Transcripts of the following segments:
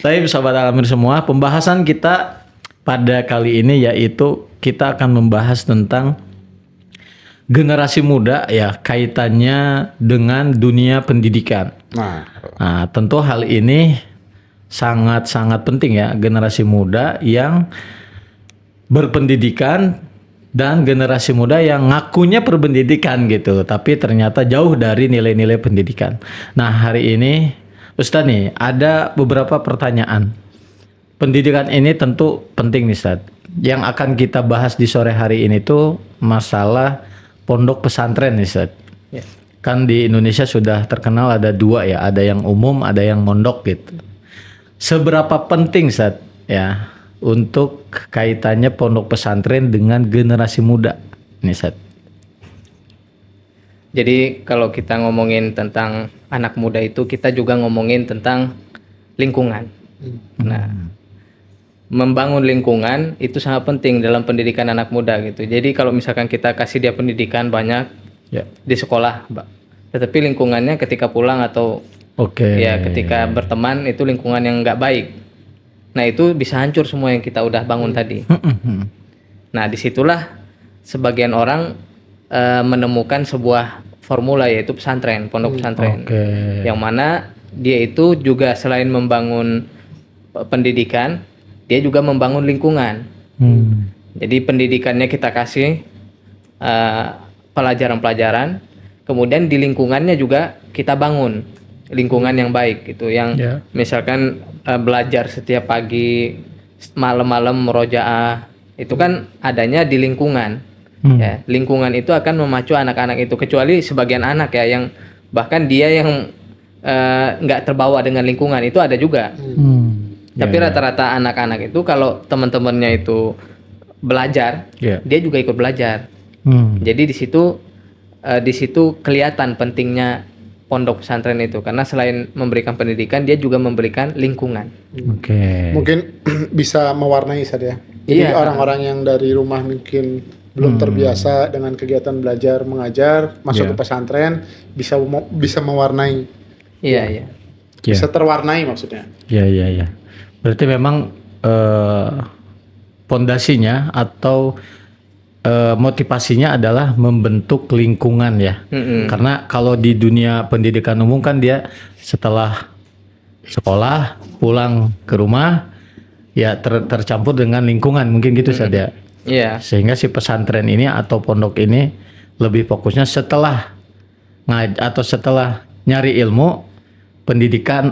Tapi sahabat Al-Amin semua, pembahasan kita pada kali ini yaitu kita akan membahas tentang generasi muda ya, kaitannya dengan dunia pendidikan. Nah, tentu hal ini sangat-sangat penting ya, generasi muda yang berpendidikan dan generasi muda yang ngakunya berpendidikan gitu, tapi ternyata jauh dari nilai-nilai pendidikan. Nah, hari ini Ustadz nih, ada beberapa pertanyaan. Pendidikan ini tentu penting nih Ustadz. Yang akan kita bahas di sore hari ini tuh masalah pondok pesantren nih Ustadz. Ya. Kan di Indonesia sudah terkenal ada dua ya, ada yang umum, ada yang mondok gitu. Seberapa penting Ustadz ya untuk kaitannya pondok pesantren dengan generasi muda nih Ustadz? Jadi kalau kita ngomongin tentang anak muda itu, kita juga ngomongin tentang lingkungan. Nah, membangun lingkungan itu sangat penting dalam pendidikan anak muda gitu. Jadi kalau misalkan kita kasih dia pendidikan banyak Ya. di sekolah, tetapi lingkungannya ketika pulang atau ya ketika berteman itu lingkungan yang nggak baik. Nah itu bisa hancur semua yang kita udah bangun tadi. Nah disitulah sebagian orang menemukan sebuah formula yaitu pesantren, pondok pesantren, yang mana dia itu juga selain membangun pendidikan, dia juga membangun lingkungan. Jadi pendidikannya kita kasih pelajaran-pelajaran, kemudian di lingkungannya juga kita bangun lingkungan yang baik gitu, yang misalkan belajar setiap pagi, malam-malam murojaah, itu kan adanya di lingkungan. Ya, lingkungan itu akan memacu anak-anak itu, kecuali sebagian anak ya yang bahkan dia yang nggak terbawa dengan lingkungan, itu ada juga. Tapi rata-rata anak-anak itu kalau teman-temannya itu belajar, dia juga ikut belajar. Jadi di situ kelihatan pentingnya pondok pesantren itu, karena selain memberikan pendidikan, dia juga memberikan lingkungan. Mungkin bisa mewarnai saja. Jadi orang-orang yang dari rumah mungkin belum terbiasa dengan kegiatan belajar mengajar, masuk ke pesantren bisa mewarnai. Iya. Bisa terwarnai maksudnya. Iya. Berarti memang pondasinya atau motivasinya adalah membentuk lingkungan ya. Karena kalau di dunia pendidikan umum kan dia setelah sekolah pulang ke rumah ya tercampur dengan lingkungan, mungkin gitu saja. Iya. Sehingga si pesantren ini atau pondok ini lebih fokusnya setelah nyari ilmu, pendidikan,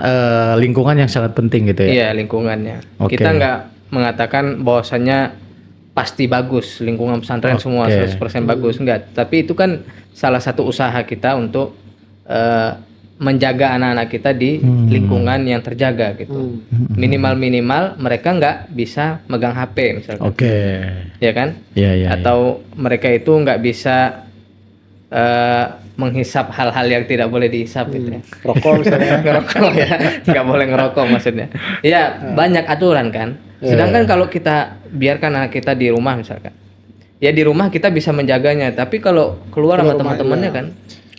lingkungan yang sangat penting gitu ya. Iya, lingkungannya. Kita nggak mengatakan bahwasannya pasti bagus lingkungan pesantren semua 100% bagus, enggak. Tapi itu kan salah satu usaha kita untuk menjaga anak-anak kita di lingkungan yang terjaga gitu. Minimal mereka nggak bisa megang HP misalkan. Ya kan? Iya. Atau mereka itu nggak bisa menghisap hal-hal yang tidak boleh dihisap gitu ya. Rokok misalnya. Ngerokok ya, nggak boleh ngerokok maksudnya. Ya banyak aturan kan. Sedangkan kalau kita biarkan anak kita di rumah misalkan, ya di rumah kita bisa menjaganya. Tapi kalau keluar sama teman-temannya kan.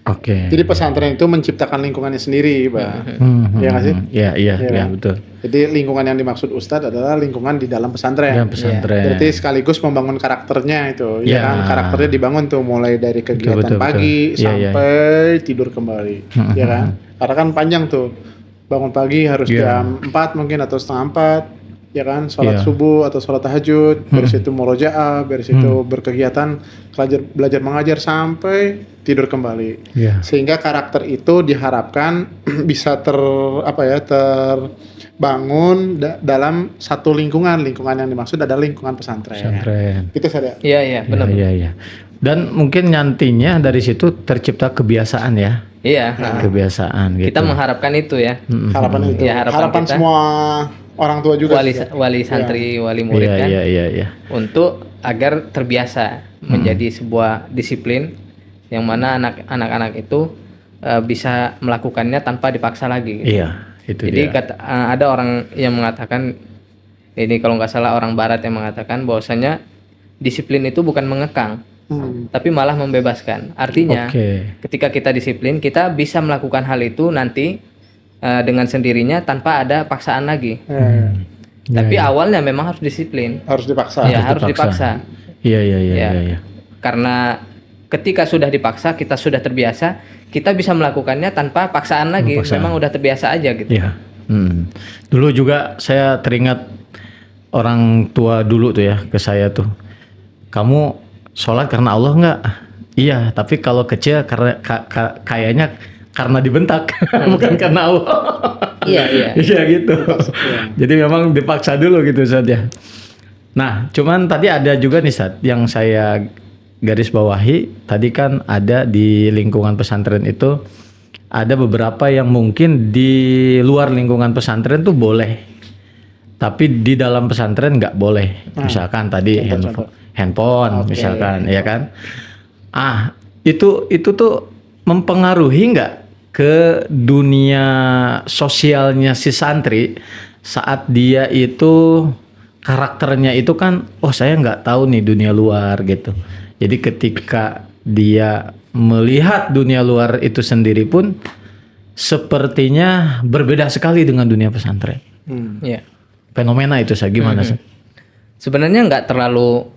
Jadi pesantren itu menciptakan lingkungannya sendiri, Pak. Iya nggak sih? Iya, betul. Jadi lingkungan yang dimaksud Ustadz adalah lingkungan di dalam pesantren. Berarti sekaligus membangun karakternya itu. Ya kan, karakternya dibangun tuh mulai dari kegiatan pagi sampai tidur kembali. Ya kan? Karena kan panjang tuh. Bangun pagi harus jam 4 mungkin atau setengah 4. Ya kan, sholat subuh atau sholat tahajud, beres itu murojaah, beres itu berkegiatan belajar mengajar sampai tidur kembali. Sehingga karakter itu diharapkan bisa terbangun dalam satu lingkungan yang dimaksud adalah lingkungan pesantren. Itu saja. Iya, benar. Iya. Dan mungkin nantinya dari situ tercipta kebiasaan ya. Iya. Kebiasaan gitu. Kita mengharapkan itu ya. Harapan itu. Ya, harapan kita, semua orang tua juga. Wali santri, wali murid kan. Iya. Untuk agar terbiasa menjadi sebuah disiplin yang mana anak-anak itu bisa melakukannya tanpa dipaksa lagi. Gitu. Iya, itu jadi dia. Ada orang yang mengatakan, ini kalau nggak salah orang Barat yang mengatakan bahwasanya disiplin itu bukan mengekang, tapi malah membebaskan. Artinya, ketika kita disiplin, kita bisa melakukan hal itu nanti dengan sendirinya tanpa ada paksaan lagi. Tapi awalnya memang harus disiplin. Harus dipaksa. Ya, harus dipaksa. Iya. Karena ketika sudah dipaksa, kita sudah terbiasa, kita bisa melakukannya tanpa paksaan lagi. Memang udah terbiasa aja gitu. Iya. Dulu juga saya teringat orang tua dulu tuh ya ke saya tuh. Kamu sholat karena Allah nggak? Iya, tapi kalau kecil karena kayaknya karena dibentak, bukan karena Allah. Iya. Iya gitu. Jadi memang dipaksa dulu gitu Ustaz ya. Nah, cuman tadi ada juga nih Ustaz yang saya garis bawahi. Tadi kan ada di lingkungan pesantren itu ada beberapa yang mungkin di luar lingkungan pesantren tuh boleh, tapi di dalam pesantren nggak boleh. Misalkan tadi handphone misalkan, ya kan? Itu tuh mempengaruhi nggak ke dunia sosialnya si santri saat dia itu karakternya itu kan, saya nggak tahu nih dunia luar gitu. Jadi ketika dia melihat dunia luar itu sendiri pun sepertinya berbeda sekali dengan dunia pesantren. Fenomena itu saya gimana sih? Sebenarnya nggak terlalu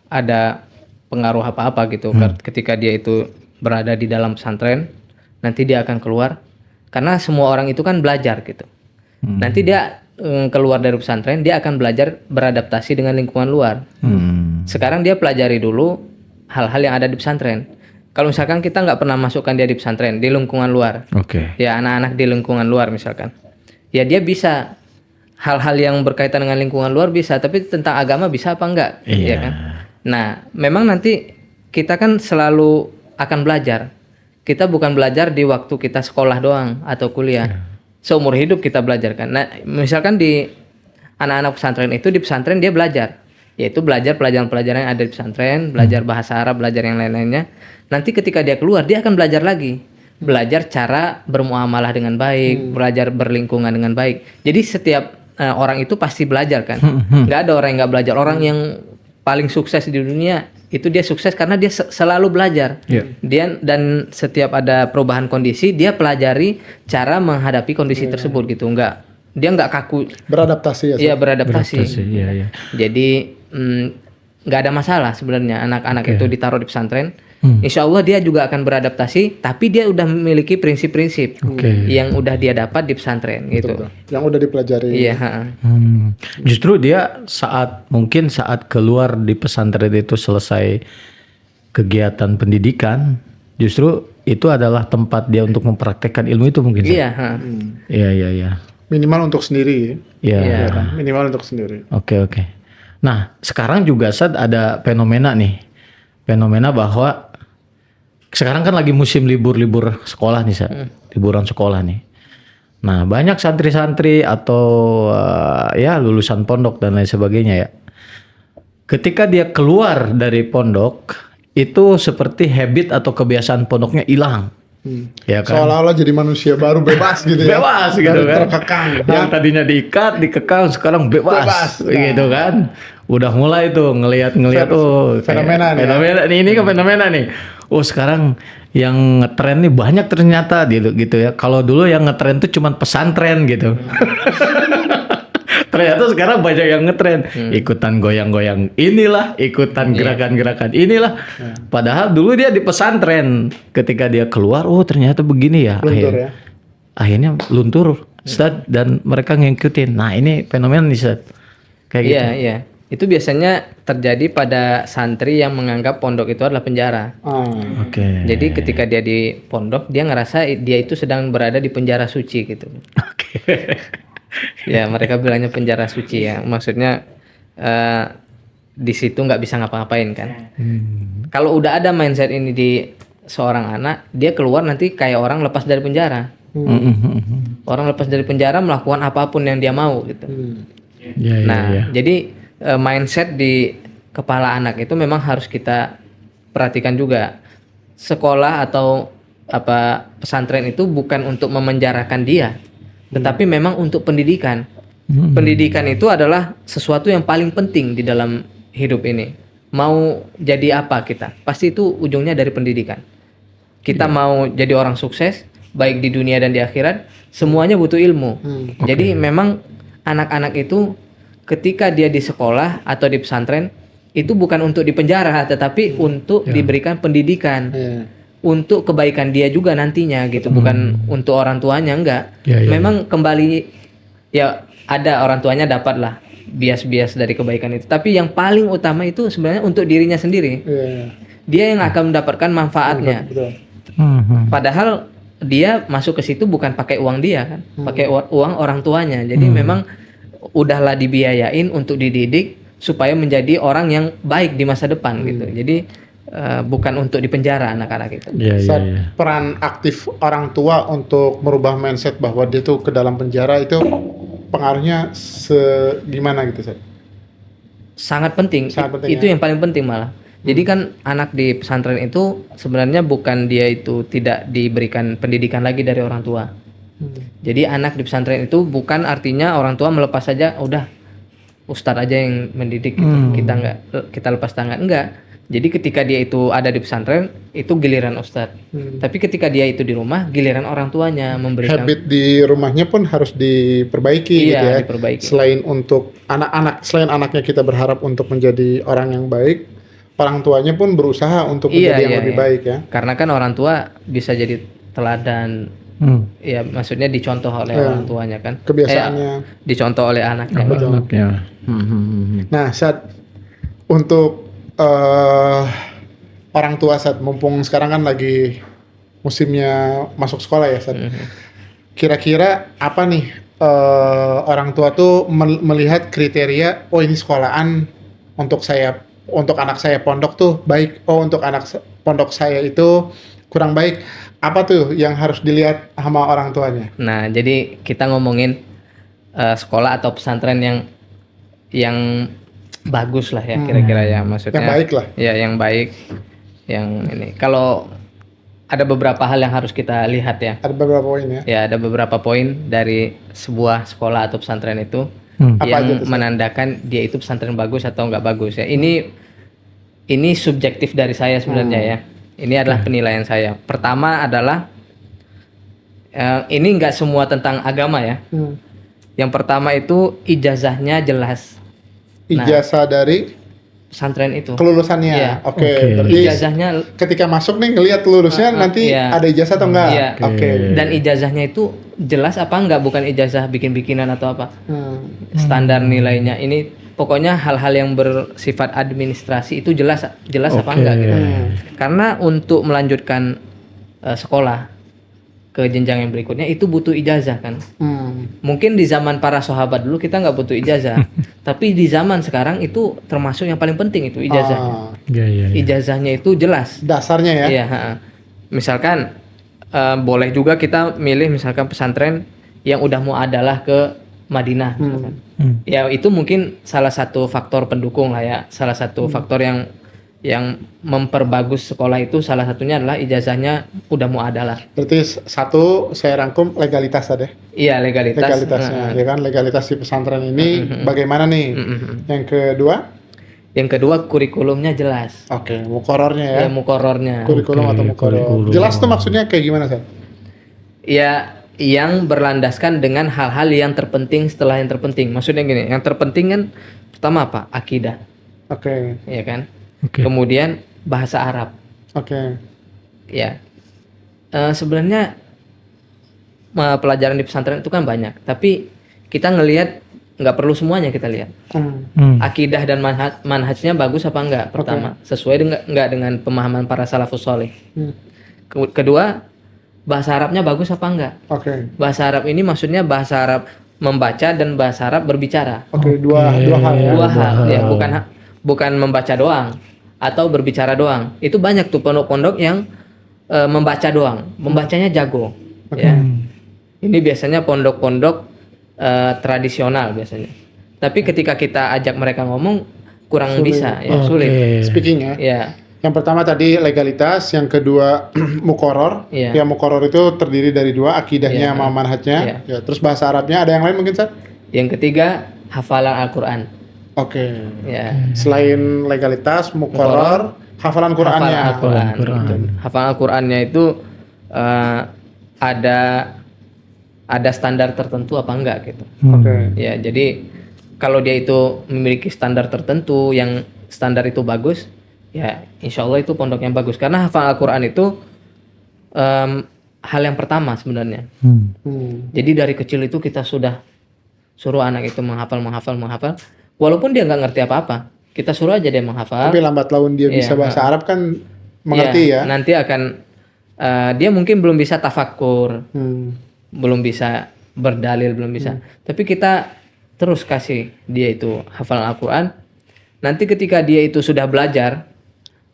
ada pengaruh apa-apa gitu. Ketika dia itu berada di dalam pesantren, nanti dia akan keluar karena semua orang itu kan belajar gitu. Nanti dia keluar dari pesantren, dia akan belajar beradaptasi dengan lingkungan luar. Sekarang dia pelajari dulu hal-hal yang ada di pesantren. Kalau misalkan kita nggak pernah masukkan dia di pesantren, di lingkungan luar, ya anak-anak di lingkungan luar misalkan, ya dia bisa hal-hal yang berkaitan dengan lingkungan luar bisa, tapi tentang agama bisa apa enggak, ya kan? Nah, memang nanti kita kan selalu akan belajar. Kita bukan belajar di waktu kita sekolah doang atau kuliah. Seumur hidup kita belajar kan. Nah, misalkan di anak-anak pesantren itu di pesantren dia belajar. Yaitu belajar pelajaran-pelajaran yang ada di pesantren, belajar bahasa Arab, belajar yang lain-lainnya. Nanti ketika dia keluar, dia akan belajar lagi. Belajar cara bermuamalah dengan baik, belajar berlingkungan dengan baik. Jadi setiap orang itu pasti belajar kan. Nggak ada orang yang nggak belajar. Orang yang paling sukses di dunia, itu dia sukses karena dia selalu belajar. Dia dan setiap ada perubahan kondisi, dia pelajari cara menghadapi kondisi tersebut gitu. Dia nggak kaku. Beradaptasi ya. Iya, beradaptasi. Iya. Jadi nggak ada masalah sebenarnya anak-anak itu ditaruh di pesantren. Insya Allah dia juga akan beradaptasi, tapi dia udah memiliki prinsip-prinsip yang udah dia dapat di pesantren gitu. Yang udah dipelajari. Iya. Justru dia saat keluar di pesantren itu selesai kegiatan pendidikan, justru itu adalah tempat dia untuk mempraktekkan ilmu itu mungkin. Iya. Iya. Minimal untuk sendiri. Iya. Kan? Minimal untuk sendiri. Oke. Nah, sekarang juga ada fenomena bahwa sekarang kan lagi musim libur sekolah nih, liburan sekolah nih. Nah, banyak santri-santri atau lulusan pondok dan lain sebagainya ya. Ketika dia keluar dari pondok, itu seperti habit atau kebiasaan pondoknya hilang. Ya kan? Seolah-olah jadi manusia baru bebas gitu ya. Bebas gitu kan. Terkekang. Yang tadinya dikekang sekarang bebas gitu kan. Udah mulai tuh ngelihat fenomena nih. Ini kan fenomena nih. Sekarang yang ngetren nih banyak ternyata gitu ya. Kalau dulu yang ngetren tuh cuma pesantren gitu. Ternyata sekarang banyak yang ngetren, ikutan goyang-goyang inilah, ikutan gerakan-gerakan inilah. Padahal dulu dia di pesantren, ketika dia keluar, ternyata begini ya. Akhirnya luntur, Ustaz, dan mereka ngikutin. Nah ini fenomena nih, Ustaz. Kayak gitu. Iya. Itu biasanya terjadi pada santri yang menganggap pondok itu adalah penjara. Jadi ketika dia di pondok, dia ngerasa dia itu sedang berada di penjara suci gitu. Ya, mereka bilangnya penjara suci ya. Maksudnya di situ nggak bisa ngapa-ngapain kan. Kalau udah ada mindset ini di seorang anak, dia keluar nanti kayak orang lepas dari penjara. Orang lepas dari penjara melakukan apapun yang dia mau gitu. Jadi mindset di kepala anak itu memang harus kita perhatikan juga. Sekolah atau pesantren itu bukan untuk memenjarakan dia, tetapi memang untuk pendidikan. Pendidikan itu adalah sesuatu yang paling penting di dalam hidup ini. Mau jadi apa kita, pasti itu ujungnya dari pendidikan. Kita mau jadi orang sukses, baik di dunia dan di akhirat, semuanya butuh ilmu. Jadi memang anak-anak itu ketika dia di sekolah atau di pesantren itu bukan untuk dipenjara, tetapi untuk diberikan pendidikan, untuk kebaikan dia juga nantinya gitu, bukan untuk orang tuanya, enggak. Memang kembali ya ada orang tuanya dapatlah bias-bias dari kebaikan itu, tapi yang paling utama itu sebenarnya untuk dirinya sendiri. Dia yang akan mendapatkan manfaatnya. Padahal dia masuk ke situ bukan pakai uang dia kan, pakai uang orang tuanya. Jadi memang udahlah dibiayain untuk dididik supaya menjadi orang yang baik di masa depan gitu. Jadi bukan untuk dipenjara anak-anak itu. Peran aktif orang tua untuk merubah mindset bahwa dia tuh ke dalam penjara itu pengaruhnya gimana gitu, Seth? Sangat penting. Itu yang paling penting malah. Jadi kan anak di pesantren itu sebenarnya bukan dia itu tidak diberikan pendidikan lagi dari orang tua. Jadi anak di pesantren itu bukan artinya orang tua melepas saja, udah ustadz aja yang mendidik gitu. Kita lepas tangan, enggak. Jadi ketika dia itu ada di pesantren itu giliran ustadz. Tapi ketika dia itu di rumah giliran orang tuanya memberikan. Habit di rumahnya pun harus diperbaiki gitu ya. Diperbaiki. Selain untuk selain anaknya kita berharap untuk menjadi orang yang baik, orang tuanya pun berusaha untuk menjadi yang lebih baik ya. Karena kan orang tua bisa jadi teladan. Ya maksudnya dicontoh oleh orang tuanya kan. Kebiasaannya. Dicontoh oleh anaknya. Nah, saat untuk orang tua, saat mumpung sekarang kan lagi musimnya masuk sekolah ya, saat kira-kira apa nih orang tua tuh melihat kriteria, oh ini sekolahan untuk anak saya pondok tuh baik, oh untuk anak pondok saya itu kurang baik. Apa tuh yang harus dilihat sama orang tuanya? Nah, jadi kita ngomongin sekolah atau pesantren yang bagus lah ya, kira-kira ya, maksudnya. Yang baik lah. Ya, yang baik. Yang ini. Kalau ada beberapa hal yang harus kita lihat ya. Ada beberapa poin ya. Ya, ada beberapa poin dari sebuah sekolah atau pesantren itu yang menandakan dia itu pesantren bagus atau enggak bagus ya. Ini subjektif dari saya sebenarnya ya. Ini adalah penilaian saya. Pertama adalah ini enggak semua tentang agama ya. Yang pertama itu ijazahnya jelas. Ijazah dari pesantren itu. Kelulusannya. Iya. Oke. Berarti ijazahnya ketika masuk nih ngelihat lulusnya nanti ada ijazah atau enggak? Iya. Dan ijazahnya itu jelas apa enggak, bukan ijazah bikin-bikinan atau apa. Standar nilainya ini pokoknya hal-hal yang bersifat administrasi itu jelas apa enggak gitu. Karena untuk melanjutkan sekolah ke jenjang yang berikutnya itu butuh ijazah kan. Mungkin di zaman para sahabat dulu kita nggak butuh ijazah, tapi di zaman sekarang itu termasuk yang paling penting itu ijazahnya. Ijazahnya itu jelas. Dasarnya ya. Iya. Misalkan boleh juga kita milih misalkan pesantren yang udah mau adalah ke Madinah. Ya itu mungkin salah satu faktor pendukung lah ya, salah satu faktor yang memperbagus sekolah itu salah satunya adalah ijazahnya udah muadalah. Berarti satu saya rangkum legalitas tadi. Iya, legalitasnya. Ya kan, legalitas di pesantren ini bagaimana nih? Yang kedua kurikulumnya jelas. Oke, mukorornya ya. Ya, mukorornya. Kurikulum atau mukoror. Jelas tuh maksudnya kayak gimana, Seth? Ya, yang berlandaskan dengan hal-hal yang terpenting setelah yang terpenting. Maksudnya gini, yang terpenting kan pertama apa? Akidah. Oke. Iya kan? Kemudian bahasa Arab. Ya. Sebenarnya pelajaran di pesantren itu kan banyak, tapi kita ngelihat nggak perlu semuanya kita lihat. Akidah dan manhajnya bagus apa enggak? Pertama, sesuai enggak dengan pemahaman para salafus saleh. Kedua, bahasa Arabnya bagus apa enggak? Bahasa Arab ini maksudnya bahasa Arab membaca dan bahasa Arab berbicara. Dua hal ya. Dua hal ya, bukan membaca doang atau berbicara doang. Itu banyak tuh pondok-pondok yang membaca doang, membacanya jago. Ya. Ini biasanya pondok-pondok tradisional biasanya. Tapi ketika kita ajak mereka ngomong kurang sulit. Bisa, ya sulit. Speaking ya. Ya. Yang pertama tadi legalitas, yang kedua mukoror. Yang mukoror itu terdiri dari dua, akidahnya sama manhajnya. Ya, terus bahasa Arabnya, ada yang lain mungkin, Seth? Yang ketiga hafalan Al-Qur'an. Ya. Selain legalitas, mukoror, hafalan Qur'annya. Hafalan Al-Qur'annya itu ada standar tertentu apa enggak gitu. Oke. Ya, jadi kalau dia itu memiliki standar tertentu yang standar itu bagus, ya insya Allah itu pondok yang bagus. Karena hafal Al-Quran itu hal yang pertama sebenarnya. Jadi dari kecil itu kita sudah suruh anak itu menghafal, walaupun dia nggak ngerti apa-apa, kita suruh aja dia menghafal. Tapi lambat laun dia bisa bahasa Arab kan mengerti ya. Nanti akan dia mungkin belum bisa tafakur, belum bisa berdalil, belum bisa. Tapi kita terus kasih dia itu hafal Al-Quran. Nanti ketika dia itu sudah belajar,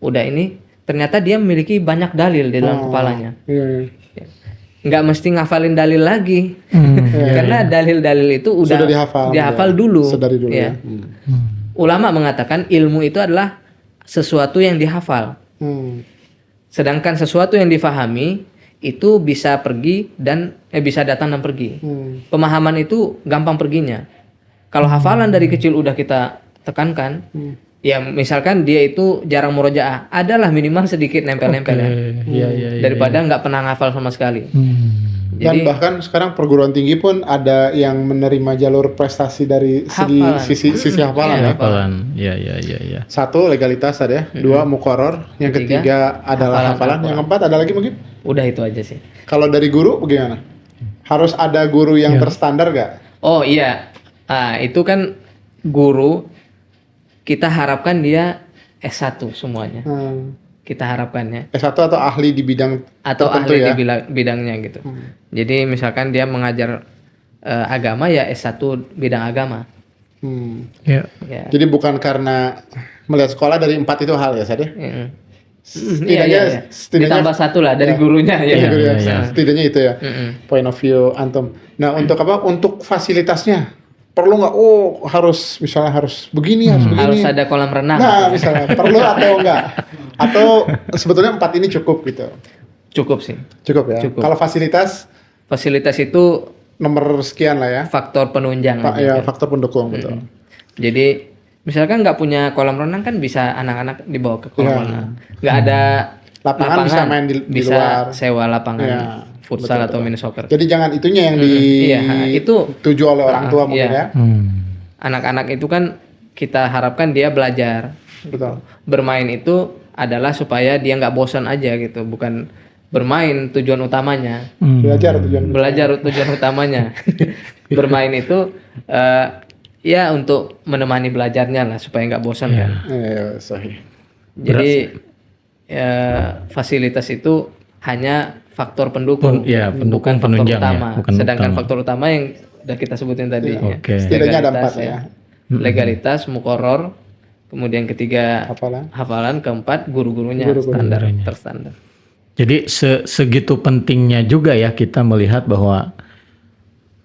udah ini ternyata dia memiliki banyak dalil di dalam kepalanya. Nggak mesti ngafalin dalil lagi, karena dalil-dalil itu udah dihafal dulu. Sedari dulu ya. Ulama mengatakan ilmu itu adalah sesuatu yang dihafal, sedangkan sesuatu yang difahami itu bisa pergi dan bisa datang dan pergi. Pemahaman itu gampang perginya. Kalau hafalan dari kecil udah kita tekankan, ya misalkan dia itu jarang murojaah, adalah minimal sedikit nempel-nempel daripada nggak pernah ngafal sama sekali. Dan bahkan sekarang perguruan tinggi pun ada yang menerima jalur prestasi dari sisi hafalan ya. Hafalan, ya. Satu, legalitas ada ya. Dua, muqarrar. Yang ketiga adalah hafalan. Yang keempat ada lagi mungkin? Udah itu aja sih. Kalau dari guru bagaimana? Harus ada guru yang terstandar gak? Oh iya, itu kan guru kita harapkan dia S1 semuanya. Kita harapkannya. S1 atau ahli di bidang atau ahli di bidangnya gitu. Jadi misalkan dia mengajar agama ya S1 bidang agama. Ya. Jadi bukan karena melihat sekolah dari 4 itu hal ya, Sad? Setidaknya ditambah satu lah dari gurunya ya. Setidaknya itu ya. Point of view antum. Nah, untuk apa? Untuk fasilitasnya perlu nggak? Oh, harus begini, harus begini. Harus ada kolam renang. Nah, misalnya perlu atau enggak? Atau sebetulnya 4 ini cukup gitu? Cukup sih. Cukup ya. Cukup. Kalau fasilitas itu nomor sekian lah ya. Faktor penunjang. Faktor pendukung betul. Jadi misalkan nggak punya kolam renang kan bisa anak-anak dibawa ke kolam renang. Nggak ada lapangan bisa main di luar. Sewa lapangan futsal atau mini soccer. Jadi jangan itunya yang dituju oleh orang tua mungkin ya. Anak-anak itu kan kita harapkan dia belajar. Betul. Bermain itu adalah supaya dia nggak bosan aja gitu, bukan bermain tujuan utamanya. Belajar tujuan utamanya. Bermain itu ya untuk menemani belajarnya lah supaya nggak bosan kan. Sahih. Jadi fasilitas itu hanya faktor pendukung, bukan faktor utama. Sedangkan faktor utama yang udah kita sebutin tadi. Setidaknya ada 4 ya. Legalitas, muqarrar, kemudian ketiga hafalan, keempat guru-gurunya terstandar. Jadi segitu pentingnya juga ya kita melihat bahwa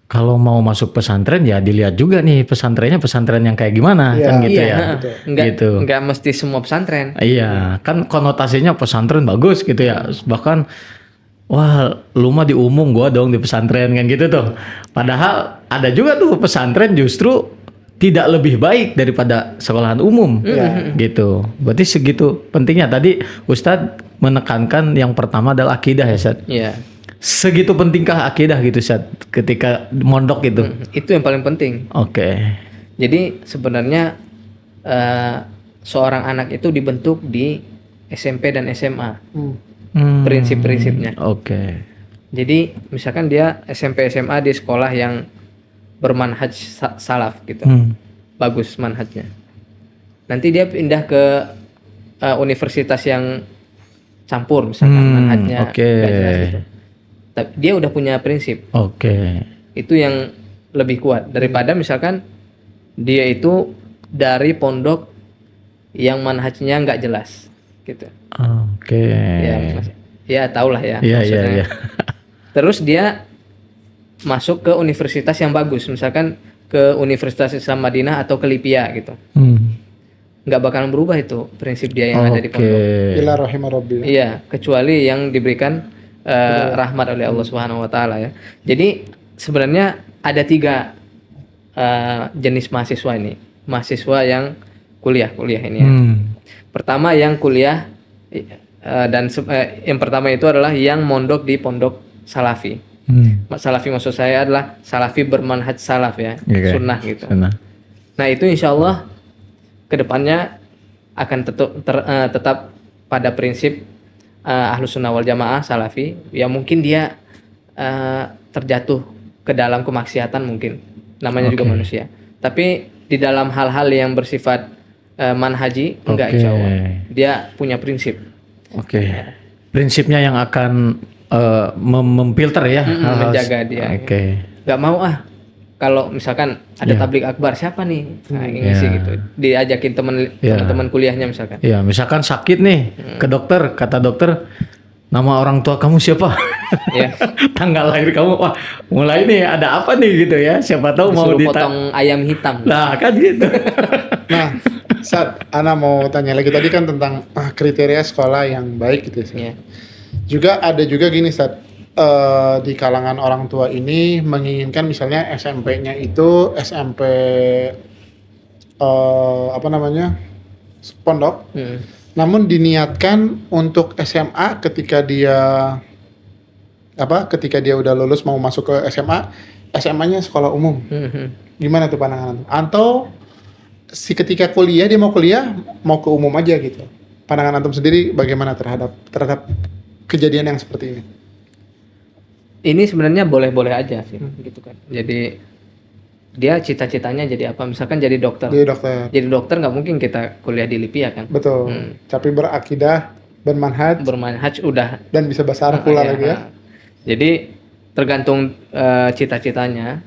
kalau mau masuk pesantren ya dilihat juga nih pesantrennya pesantren yang kayak gimana kan gitu ya. Enggak mesti semua pesantren. Iya, kan konotasinya pesantren bagus gitu ya. Bahkan wah, lu mah di umum, gua dong di pesantren kan gitu tuh. Padahal ada juga tuh pesantren justru tidak lebih baik daripada sekolahan umum gitu. Berarti segitu pentingnya. Tadi Ustadz menekankan yang pertama adalah akidah ya, Ustadz. Iya. Segitu pentingkah akidah gitu, Ustadz, ketika mondok itu? Itu yang paling penting. Jadi sebenarnya seorang anak itu dibentuk di SMP dan SMA. Prinsip-prinsipnya. Jadi misalkan dia SMP SMA di sekolah yang bermanhaj salaf gitu, bagus manhajnya. Nanti dia pindah ke universitas yang campur misalkan manhajnya gak jelas gitu. Tapi dia udah punya prinsip. Itu yang lebih kuat daripada misalkan dia itu dari pondok yang manhajnya nggak jelas gitu. Ya tahulah ya. Iya. Terus dia masuk ke universitas yang bagus, misalkan ke Universitas Islam Madinah atau ke Lipia gitu. Nggak bakalan berubah itu prinsip dia yang ada di pondok. Ila rahimah rabbi. Iya, kecuali yang diberikan rahmat oleh Allah Subhanahu wa taala ya. Jadi sebenarnya ada 3 jenis mahasiswa ini. Mahasiswa yang kuliah ini ya. Pertama yang kuliah dan yang pertama itu adalah yang mondok di pondok salafi. Salafi maksud saya adalah salafi bermanhaj salaf ya, sunnah gitu. Nah itu insya Allah kedepannya akan tetap pada prinsip Ahlus Sunnah wal Jamaah salafi. Ya mungkin dia terjatuh ke dalam kemaksiatan mungkin, namanya juga manusia. Tapi di dalam hal-hal yang bersifat manhaji enggak, insya Allah dia punya prinsip. Prinsipnya yang akan memfilter ya, menjaga dia. Nggak mau kalau misalkan ada tablik akbar siapa nih, ngisi gitu, diajakin teman-teman kuliahnya misalkan. Misalkan sakit nih ke dokter, kata dokter, nama orang tua kamu siapa? Tanggal lahir kamu, wah mulai nih ada apa nih gitu ya, siapa tahu mau potong ayam hitam. Nah kan gitu. Nah, Ana mau tanya lagi tadi kan tentang kriteria sekolah yang baik gitu ya. Juga ada juga gini di kalangan orang tua ini menginginkan misalnya SMP-nya itu SMP pondok, namun diniatkan untuk SMA ketika dia udah lulus mau masuk ke SMA, SMA-nya sekolah umum. Gimana tuh pandangan antum? Atau ketika kuliah dia mau ke umum aja gitu. Pandangan antum sendiri bagaimana terhadap kejadian yang seperti ini? Ini sebenarnya boleh-boleh aja sih, gitu kan. Jadi dia cita-citanya jadi apa? Misalkan jadi dokter. Jadi dokter nggak mungkin kita kuliah di Lipia kan? Betul. Tapi berakidah, bermanhaj udah. Dan bisa bahasa Arab pula lagi ya. Jadi tergantung cita-citanya.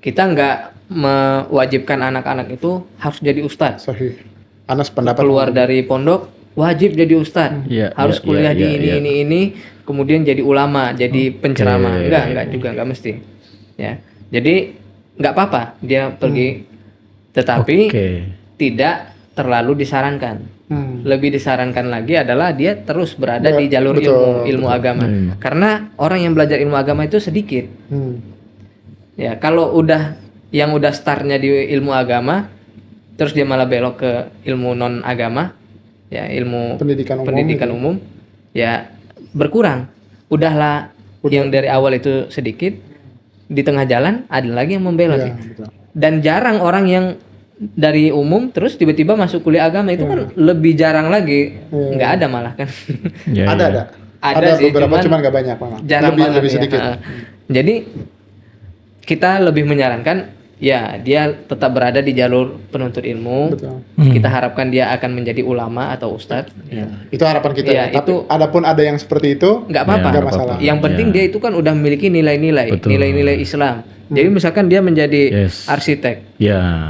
Kita nggak mewajibkan anak-anak itu harus jadi ustadz. Sahih. Anas pendapat keluar dari pondok wajib jadi ustadz, harus kuliah di ini, kemudian jadi ulama, jadi penceramah. Enggak juga, enggak mesti. Ya, jadi nggak apa-apa dia pergi, tetapi tidak terlalu disarankan. Lebih disarankan lagi adalah dia terus berada di jalur ilmu agama. Karena orang yang belajar ilmu agama itu sedikit. Ya, kalau yang udah startnya di ilmu agama, terus dia malah belok ke ilmu non agama. Ya, ilmu pendidikan umum ya berkurang. Udahlah yang dari awal itu sedikit, di tengah jalan ada lagi yang membelot. Dan jarang orang yang dari umum terus tiba-tiba masuk kuliah agama itu kan lebih jarang lagi. Nggak ada malah kan. Ada sih, beberapa cuman nggak banyak, jarang lebih sedikit. Jadi kita lebih menyarankan ya dia tetap berada di jalur penuntut ilmu. Kita harapkan dia akan menjadi ulama atau ustadz. Itu harapan kita. Tapi adapun ada yang seperti itu nggak apa-apa. Nggak masalah. Yang penting dia itu kan udah memiliki nilai-nilai Islam. Jadi misalkan dia menjadi arsitek,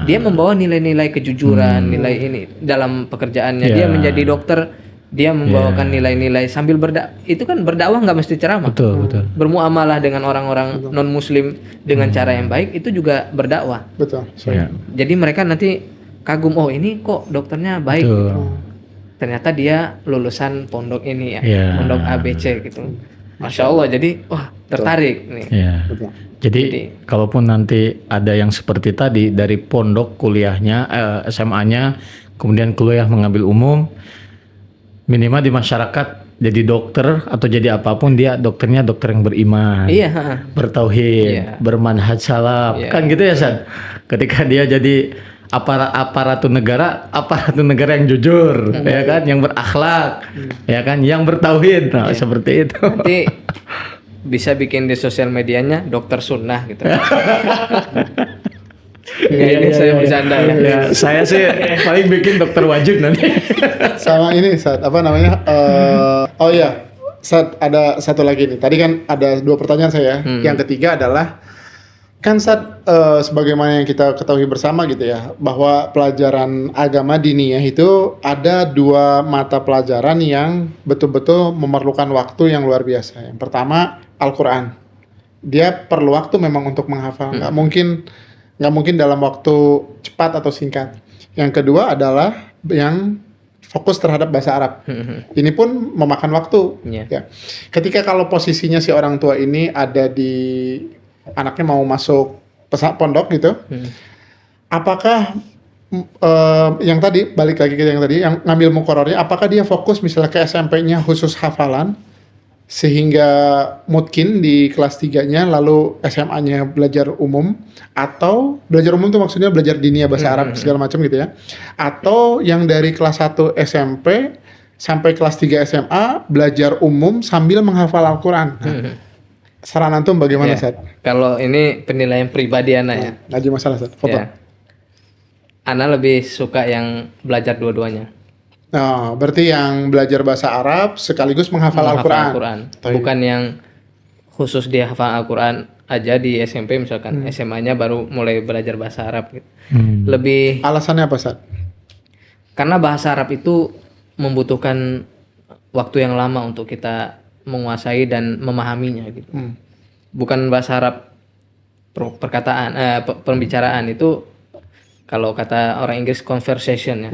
dia membawa nilai-nilai kejujuran, nilai ini dalam pekerjaannya. Dia menjadi dokter, dia membawakan nilai-nilai sambil itu kan berdakwah nggak mesti ceramah. Betul. Bermuamalah dengan orang-orang non muslim dengan cara yang baik itu juga berdakwah. Jadi mereka nanti kagum, oh ini kok dokternya baik gitu. Ternyata dia lulusan pondok ini pondok ABC gitu. Masya Allah, jadi wah tertarik nih. Jadi kalaupun nanti ada yang seperti tadi dari pondok kuliahnya SMA-nya kemudian kuliah mengambil umum, minimal di masyarakat jadi dokter atau jadi apapun dia dokternya dokter yang beriman, bertauhid, bermanhaj salaf, kan gitu ya San. Ketika dia jadi aparatur negara yang jujur, ya kan, yang berakhlak, ya kan, yang bertauhid, seperti itu. Nanti bisa bikin di sosial medianya dokter sunnah gitu. Ini saya bercanda ya. Saya sih paling bikin dokter wajib nanti. Sama ini ada satu lagi nih. Tadi kan ada 2 pertanyaan saya. Yang ketiga adalah kan sebagaimana yang kita ketahui bersama gitu ya, bahwa pelajaran agama diniyah itu ada 2 mata pelajaran yang betul-betul memerlukan waktu yang luar biasa. Yang pertama Al-Quran. Dia perlu waktu memang untuk menghafal. Nggak mungkin dalam waktu cepat atau singkat. Yang kedua adalah yang fokus terhadap bahasa Arab. Ini pun memakan waktu. Ya. Ketika kalau posisinya si orang tua ini ada di anaknya mau masuk pondok gitu, apakah yang tadi balik lagi ke yang tadi yang ngambil muqarrarnya, apakah dia fokus misalnya ke SMP-nya khusus hafalan, sehingga mungkin di kelas 3-nya lalu SMA-nya belajar umum, atau belajar umum tuh maksudnya belajar dinia bahasa Arab segala macam gitu ya, atau yang dari kelas 1 SMP sampai kelas 3 SMA belajar umum sambil menghafal Al-Quran. Saran antum bagaimana, Ustaz? Kalau ini penilaian pribadi Ana ya. Nggak ada masalah, Ustaz. Foto. Ya. Ana lebih suka yang belajar dua-duanya. Oh, berarti yang belajar bahasa Arab sekaligus menghafal Al-Quran. Bukan yang khusus dia hafal Al-Quran aja di SMP misalkan. SMA-nya baru mulai belajar bahasa Arab gitu. Lebih Alasannya apa, Ustaz? karena bahasa Arab itu membutuhkan waktu yang lama untuk kita menguasai dan memahaminya gitu. Bukan bahasa Arab perkataan pembicaraan itu, kalau kata orang Inggris conversation ya.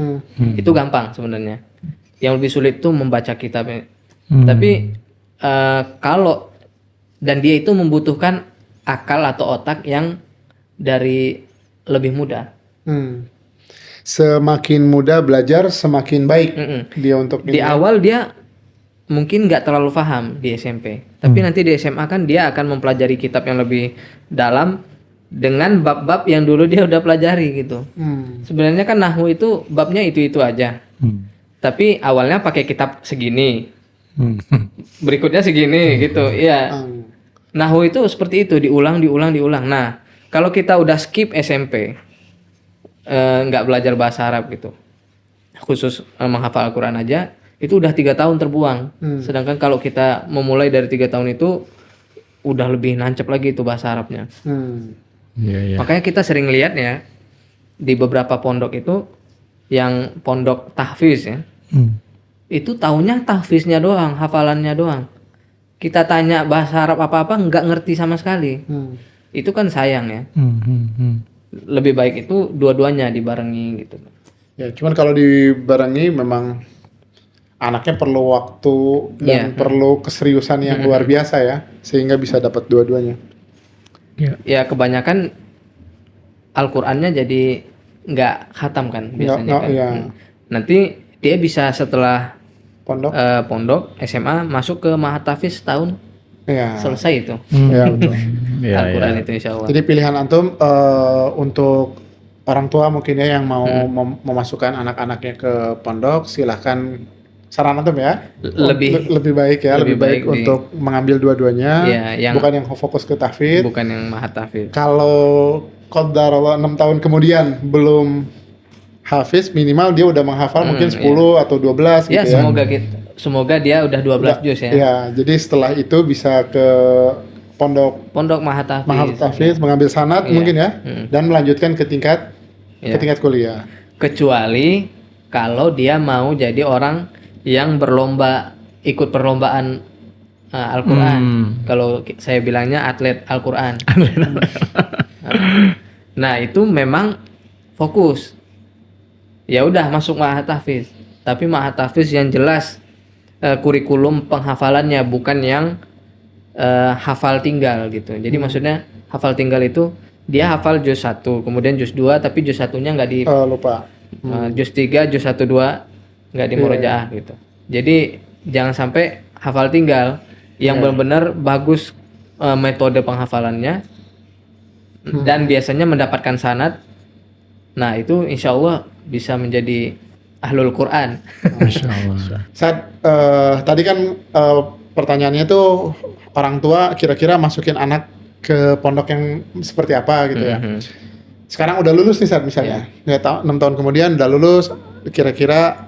Itu gampang sebenarnya. Yang lebih sulit itu membaca kitabnya. Tapi kalau dan dia itu membutuhkan akal atau otak yang dari lebih muda. Semakin mudah belajar semakin baik dia untuk di awal dia mungkin nggak terlalu paham di SMP, tapi nanti di SMA kan dia akan mempelajari kitab yang lebih dalam dengan bab-bab yang dulu dia udah pelajari gitu. Sebenarnya kan nahwu itu babnya itu aja, tapi awalnya pakai kitab segini, berikutnya segini gitu ya. Nahwu itu seperti itu, diulang. Nah, kalau kita udah skip SMP, nggak belajar bahasa Arab gitu, khusus menghafal Al-Quran aja, itu udah 3 tahun terbuang. Sedangkan kalau kita memulai dari 3 tahun itu udah lebih nancep lagi itu bahasa Arabnya. Makanya kita sering lihat ya di beberapa pondok itu, yang pondok tahfiz ya, itu taunya tahfiznya doang, hafalannya doang. Kita tanya bahasa Arab apa-apa nggak ngerti sama sekali. Itu kan sayang ya. Lebih baik itu dua-duanya dibarengi gitu. Ya, cuman kalau dibarengi memang anaknya perlu waktu dan perlu keseriusan yang luar biasa ya, sehingga bisa dapat dua-duanya. Ya kebanyakan Al-Qur'annya jadi nggak khatam kan biasanya kan. Nanti dia bisa setelah pondok SMA masuk ke Mahat Tahfiz setahun. Selesai itu. Betul. Al-Quran itu insya Allah. Jadi pilihan antum untuk orang tua mungkin ya yang mau memasukkan anak-anaknya ke pondok, silahkan, saran antum ya. Lebih baik ya, lebih baik untuk mengambil dua-duanya, bukan yang fokus ke tahfidz, bukan yang Mahat Tahfiz. Kalau qadarullah 6 tahun kemudian belum hafiz, minimal dia udah menghafal mungkin 10 atau 12 gitu ya. Semoga dia udah 12 juz ya. Ya, jadi setelah itu bisa ke pondok Mahat Tahfiz mengambil sanad mungkin ya, dan melanjutkan ke tingkat kuliah. Kecuali kalau dia mau jadi orang yang ikut perlombaan Al-Quran. Kalau saya bilangnya atlet Al-Quran. Nah, itu memang fokus. Ya udah masuk Mahat Tahfiz. Tapi Mahat Tahfiz yang jelas kurikulum penghafalannya, bukan yang hafal tinggal gitu. Jadi maksudnya hafal tinggal itu dia hafal juz 1, kemudian juz 2, tapi juz 1-nya nggak di lupa. Juz 3, juz 1, 2 nggak di murojaah gitu. Jadi jangan sampai hafal tinggal, yang benar-benar bagus metode penghafalannya dan biasanya mendapatkan sanad. Nah, itu insya Allah bisa menjadi ahlul Quran. Masya Allah. Tadi kan pertanyaannya tuh orang tua kira-kira masukin anak ke pondok yang seperti apa gitu ya. Sekarang udah lulus nih Sad misalnya. 6 tahun kemudian udah lulus, kira-kira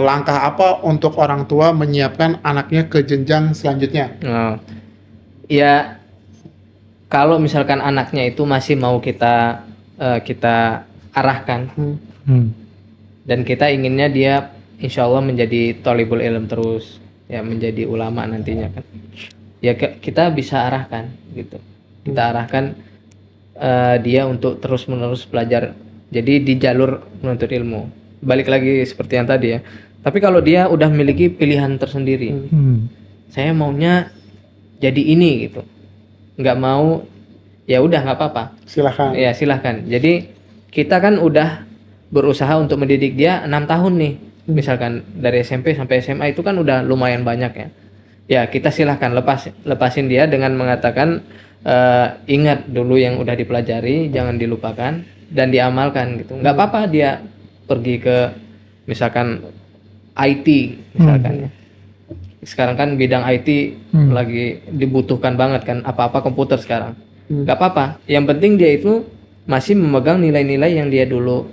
langkah apa untuk orang tua menyiapkan anaknya ke jenjang selanjutnya? Ya kalau misalkan anaknya itu masih mau kita arahkan. Dan kita inginnya dia insya Allah menjadi thalibul ilm terus, ya menjadi ulama nantinya kan. Ya kita bisa arahkan gitu. Kita arahkan dia untuk terus-menerus belajar. Jadi di jalur menuntut ilmu. Balik lagi seperti yang tadi ya. Tapi kalau dia udah memiliki pilihan tersendiri, saya maunya jadi ini gitu. Nggak mau, ya udah nggak apa-apa. Silahkan. Ya silahkan. Jadi kita kan udah berusaha untuk mendidik dia 6 tahun nih. Misalkan dari SMP sampai SMA itu kan udah lumayan banyak ya. ya kita silahkan lepasin dia dengan mengatakan ingat dulu yang udah dipelajari, jangan dilupakan dan diamalkan gitu. Nggak apa-apa dia pergi ke misalkan IT misalkan ya. Sekarang kan bidang IT lagi dibutuhkan banget kan, apa-apa komputer sekarang. Nggak apa-apa, yang penting dia itu masih memegang nilai-nilai yang dia dulu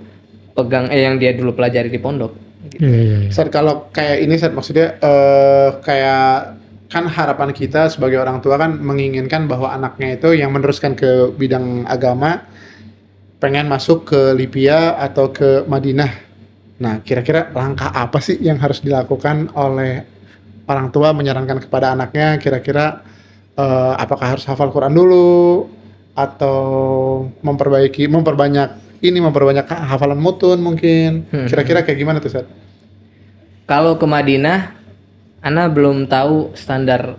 pegang, yang dia dulu pelajari di pondok gitu. Ustaz, kalau kayak ini Ustaz, maksudnya kayak kan harapan kita sebagai orang tua kan menginginkan bahwa anaknya itu yang meneruskan ke bidang agama pengen masuk ke Libya atau ke Madinah. Nah, kira-kira langkah apa sih yang harus dilakukan oleh orang tua menyarankan kepada anaknya, kira-kira apakah harus hafal Quran dulu atau memperbanyak hafalan mutun mungkin. Kira-kira kayak gimana tuh, Ustaz? Kalau ke Madinah, Ana belum tahu standar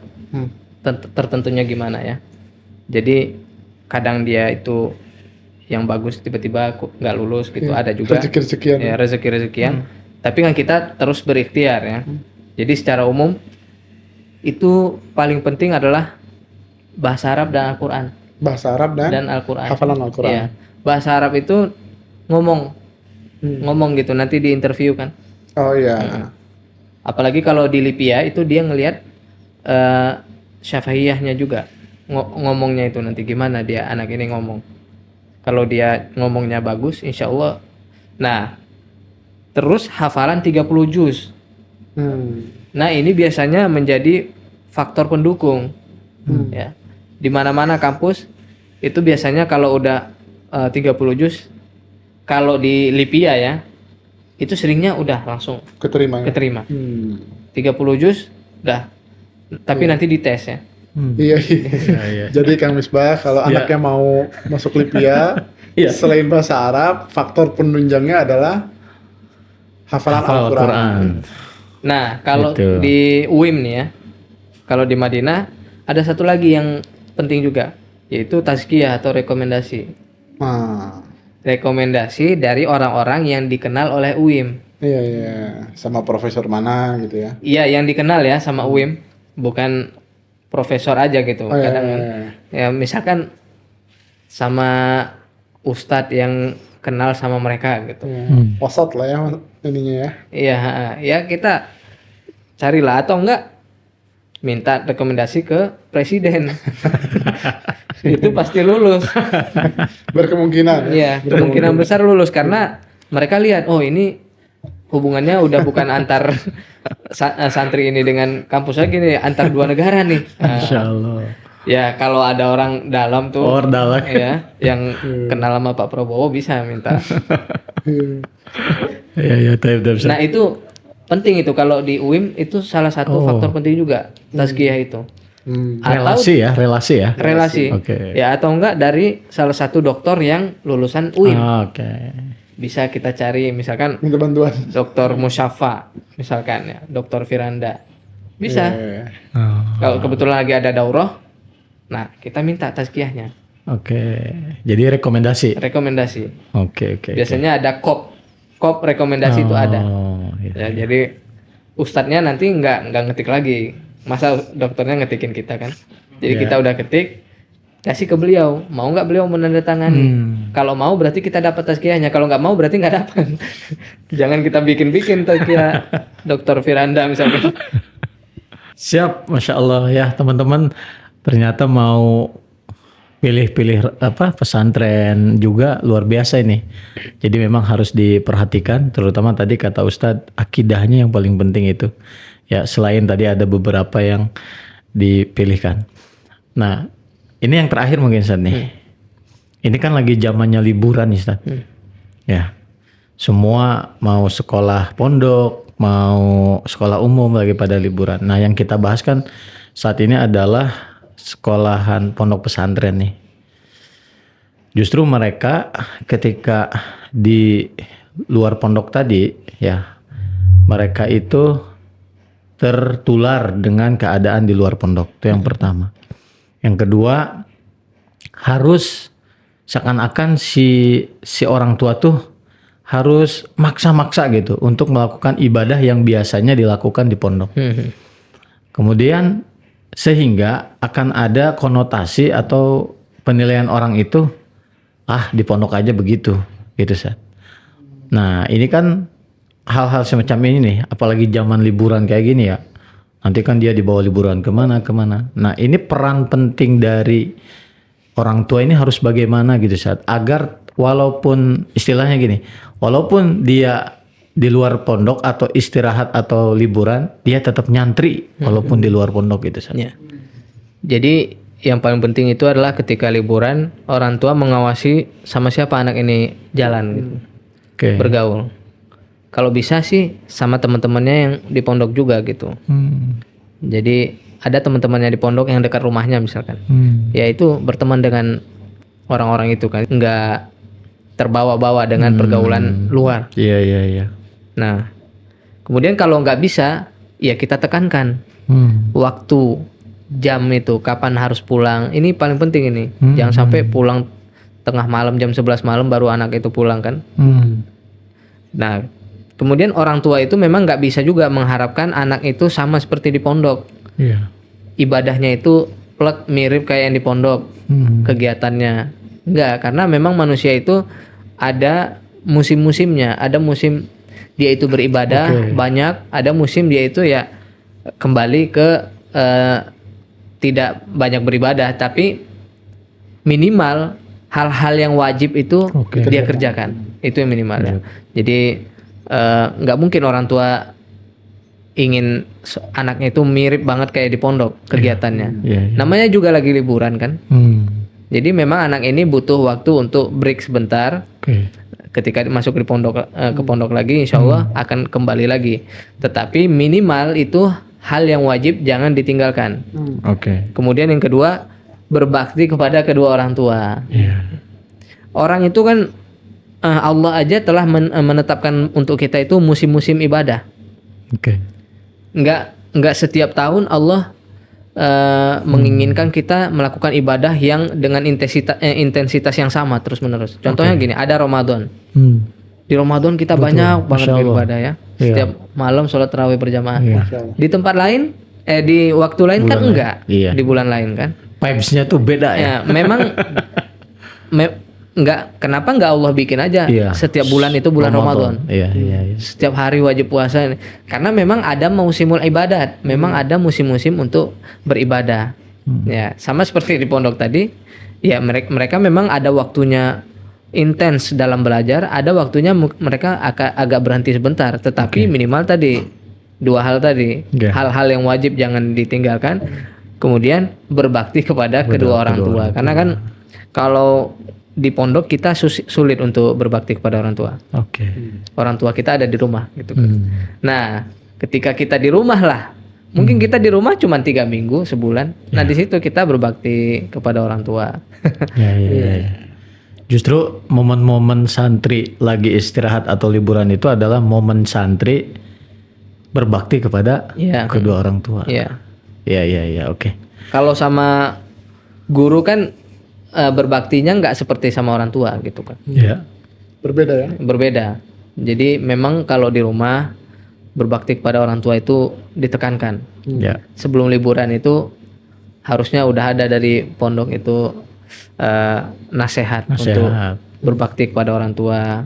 tertentunya gimana ya. Jadi kadang dia itu yang bagus tiba-tiba nggak lulus gitu, ada juga rezeki-rezekian. Tapi kan kita terus berikhtiar ya. Jadi secara umum itu paling penting adalah bahasa Arab dan Al-Quran. Bahasa Arab dan Al-Quran. Hafalan Al-Quran. Ya. Bahasa Arab itu ngomong gitu, nanti di interview kan. Oh iya. Apalagi kalau di Libya itu dia ngelihat syafahiyahnya juga, ngomongnya itu nanti gimana dia anak ini ngomong. Kalau dia ngomongnya bagus, insya Allah. Nah, terus hafalan 30 juz. Nah, ini biasanya menjadi faktor pendukung. Ya. Di mana-mana kampus itu biasanya kalau udah 30 juz, kalau di Libya ya, itu seringnya udah langsung keterima. 30 juz udah. Tapi nanti dites ya. Iya. Jadi Kang Misbah, kalau anaknya mau masuk Libya, selain bahasa Arab, faktor penunjangnya adalah hafalan Al-Quran. Nah, kalau di UIM nih ya, kalau di Madinah ada satu lagi yang penting juga, yaitu tazkiyah atau rekomendasi. Rekomendasi dari orang-orang yang dikenal oleh UIM. Iya, sama profesor mana gitu ya? Iya, yang dikenal ya sama UIM, bukan profesor aja gitu. Kadang ya misalkan sama ustadz yang kenal sama mereka gitu. Wasat lah ya ininya ya. Iya, ya kita carilah atau enggak minta rekomendasi ke presiden. Itu pasti lulus. Berkemungkinan. Iya, kemungkinan besar lulus karena mereka lihat, oh ini hubungannya udah bukan antar santri ini dengan kampus lagi nih, antar dua negara nih. Insya Allah. Ya kalau ada orang dalam tuh, ya, yang kenal sama Pak Prabowo bisa minta. Nah itu penting itu kalau di UIM itu salah satu faktor penting juga tazkiyah itu. Relasi ya. Okay. Ya atau enggak dari salah satu dokter yang lulusan UIM. Bisa kita cari misalkan minta bantuan Dokter Musyafa misalkan ya, Dokter Firanda. Bisa. Kalau kebetulan lagi ada daurah, nah kita minta tazkiyahnya. Jadi rekomendasi. Oke. Biasanya ada kop rekomendasi itu ada. Ya, jadi ustadznya nanti nggak ngetik lagi. Masa dokternya ngetikin kita kan? Jadi kita udah ketik, kasih ke beliau. Mau nggak beliau menandatangani? Kalau mau berarti kita dapat tazkiyahnya. Kalau nggak mau berarti nggak dapat. Jangan kita bikin tazkiyah Dokter Firanda misalnya. Siap, Masya Allah ya teman-teman. Ternyata mau pilih pesantren juga luar biasa ini. Jadi memang harus diperhatikan, terutama tadi kata Ustadz, akidahnya yang paling penting itu. Ya selain tadi ada beberapa yang dipilihkan. Nah ini yang terakhir mungkin Ustadz nih. Ini kan lagi zamannya liburan nih Ustadz. Ya semua mau sekolah pondok, mau sekolah umum lagi pada liburan. Nah yang kita bahas kan saat ini adalah sekolahan pondok pesantren nih. Justru mereka ketika di luar pondok tadi ya, mereka itu tertular dengan keadaan di luar pondok. Itu yang pertama. Yang kedua, harus seakan-akan si orang tua tuh harus maksa-maksa gitu untuk melakukan ibadah yang biasanya dilakukan di pondok. Kemudian sehingga akan ada konotasi atau penilaian orang itu, di pondok aja begitu, gitu Ustaz. Nah ini kan hal-hal semacam ini nih, apalagi zaman liburan kayak gini ya. Nanti kan dia dibawa liburan kemana. Nah ini peran penting dari orang tua ini harus bagaimana gitu Ustaz, agar walaupun istilahnya gini, walaupun dia di luar pondok atau istirahat atau liburan, dia tetap nyantri walaupun di luar pondok gitu Ustaz. Ya. Jadi yang paling penting itu adalah ketika liburan orang tua mengawasi sama siapa anak ini jalan gitu. Bergaul. Kalau bisa sih sama teman-temannya yang di pondok juga gitu. Jadi ada teman-temannya di pondok yang dekat rumahnya misalkan. Ya itu berteman dengan orang-orang itu kan, nggak terbawa-bawa dengan pergaulan luar. Iya. Nah, kemudian kalau nggak bisa, ya kita tekankan waktu, jam itu kapan harus pulang. Ini paling penting ini. Jangan sampai pulang tengah malam jam 11 malam baru anak itu pulang kan. Nah, kemudian orang tua itu memang nggak bisa juga mengharapkan anak itu sama seperti di pondok. Ibadahnya itu plek mirip kayak yang di pondok, kegiatannya. Enggak, karena memang manusia itu ada musim-musimnya. Ada musim dia itu beribadah banyak, ada musim dia itu ya kembali ke tidak banyak beribadah, tapi minimal hal-hal yang wajib itu dia kerjakan. Itu yang minimal ya. Jadi nggak mungkin orang tua ingin anaknya itu mirip banget kayak di pondok kegiatannya. Namanya juga lagi liburan kan. Jadi memang anak ini butuh waktu untuk break sebentar. Ketika masuk di pondok ke pondok lagi, insya Allah akan kembali lagi. Tetapi minimal itu hal yang wajib jangan ditinggalkan. Kemudian yang kedua, berbakti kepada kedua orang tua. Orang itu kan Allah aja telah menetapkan untuk kita itu musim-musim ibadah. Enggak setiap tahun Allah menginginkan kita melakukan ibadah yang dengan intensitas yang sama terus menerus. Contohnya gini, ada Ramadan. Di Ramadan kita banyak banget beribadah ya. Setiap malam sholat tarawih berjamaah. Di tempat lain, di waktu lain bulan kan enggak. Di bulan lain kan. Vibes-nya tuh beda ya. Memang kenapa enggak Allah bikin aja setiap bulan itu bulan Ramadan. Setiap hari wajib puasa. Karena memang ada musimul ibadat, memang ada musim-musim untuk beribadah. Ya, sama seperti di pondok tadi, ya mereka memang ada waktunya intens dalam belajar, ada waktunya mereka agak berhenti sebentar, tetapi minimal tadi dua hal tadi, hal-hal yang wajib jangan ditinggalkan, kemudian berbakti kepada kedua orang tua. Karena kan kalau di pondok kita sulit untuk berbakti kepada orang tua. Orang tua kita ada di rumah gitu kan. Nah, ketika kita di rumah lah, mungkin kita di rumah cuma 3 minggu, sebulan. Nah, di situ kita berbakti kepada orang tua. Justru momen-momen santri lagi istirahat atau liburan itu adalah momen santri berbakti kepada kedua orang tua. Oke. Kalau sama guru kan berbaktinya nggak seperti sama orang tua gitu kan. Berbeda ya? Berbeda. Jadi memang kalau di rumah berbakti kepada orang tua itu ditekankan. Sebelum liburan itu harusnya udah ada dari pondok itu nasihat untuk berbakti kepada orang tua.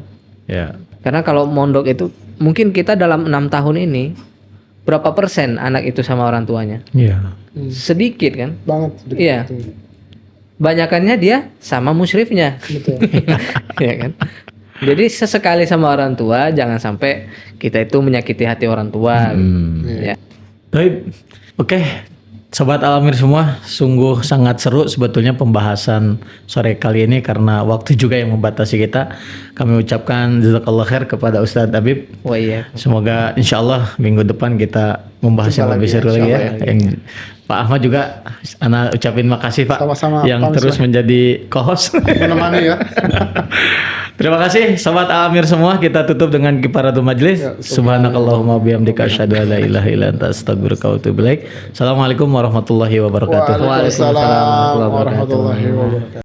Karena kalau mondok itu mungkin kita dalam 6 tahun ini berapa persen anak itu sama orang tuanya? Sedikit kan? Banget. Iya. Banyakannya dia sama musyrifnya. Ya kan? Jadi sesekali sama orang tua, jangan sampai kita itu menyakiti hati orang tua. Baik. Oke. Sobat Al-Amir semua, sungguh sangat seru sebetulnya pembahasan sore kali ini karena waktu juga yang membatasi kita. Kami ucapkan jazakallah khair kepada Ustadz Habib. Semoga insyaallah minggu depan kita membahas yang lebih seru lagi ya. Yang Pak Ahmad juga, ana ucapin makasih Pak. Sama-sama, yang terus menjadi co-host. Menemani ya. Terima kasih Sobat Al-Amir semua. Kita tutup dengan kifaratul majlis. Subhanakallahumma bihamdika asyhadu an la ilaha illa anta astaghfiruka wa atubu ilaik. Assalamualaikum warahmatullahi wabarakatuh. Waalaikumsalam warahmatullahi wabarakatuh.